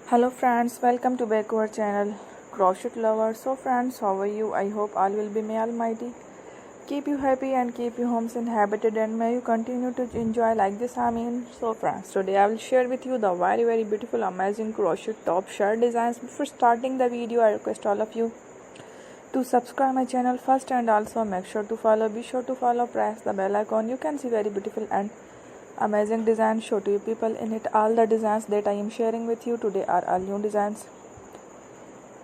Hello friends, welcome to back to our channel Crochet Lovers. So friends, how are you? I hope all will be may almighty. Keep you happy and keep your homes inhabited, and may you continue to enjoy like this. So friends, today I will share with you the very beautiful amazing crochet top shirt designs. Before starting the video, I request all of you to subscribe my channel first and also make sure to follow. Be sure to follow, press the bell icon. You can see very beautiful and amazing designs show to you people in it. All the designs that I am sharing with you today are all new designs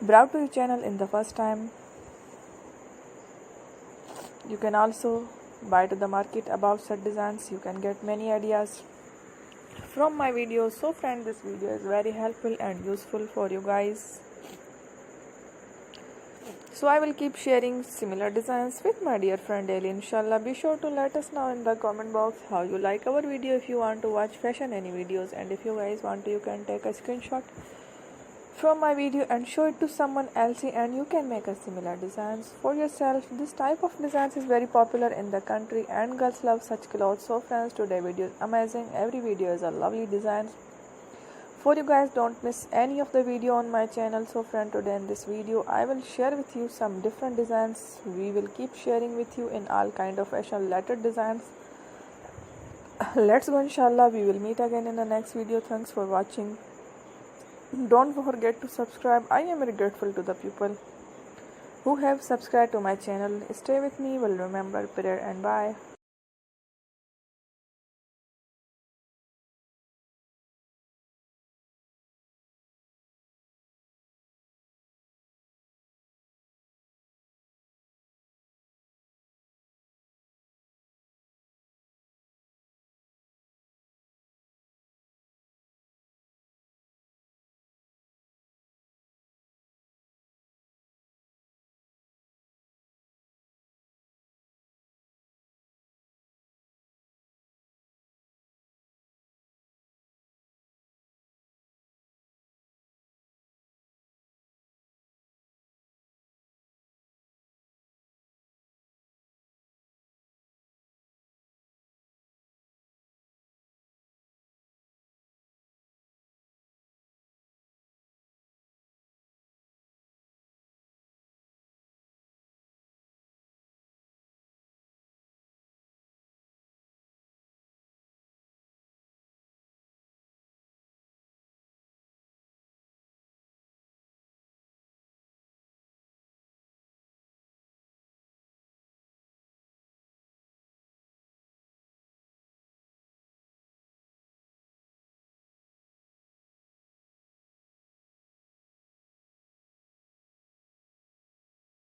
brought to your channel in the first time. You can also buy to the market about such designs. You can get many ideas from my videos. So friend, this video is very helpful and useful for you guys. So I will keep sharing similar designs with my dear friend daily, inshallah. Be sure to let us know in the comment box how you like our video. If you want to watch fashion any videos, and if you guys want to, you can take a screenshot from my video and show it to someone else, and you can make a similar designs for yourself. This type of designs is very popular in the country and girls love such clothes. So friends, today video is amazing. Every video is a lovely design for you guys. Don't miss any of the video on my channel. So friend, today in this video I will share with you some different designs. We will keep sharing with you in all kind of fashion related designs. Let's go, inshallah. We will meet again in the next video. Thanks for watching. Don't forget to subscribe. I am very grateful to the people who have subscribed to my channel. Stay with me. Will remember prayer and bye.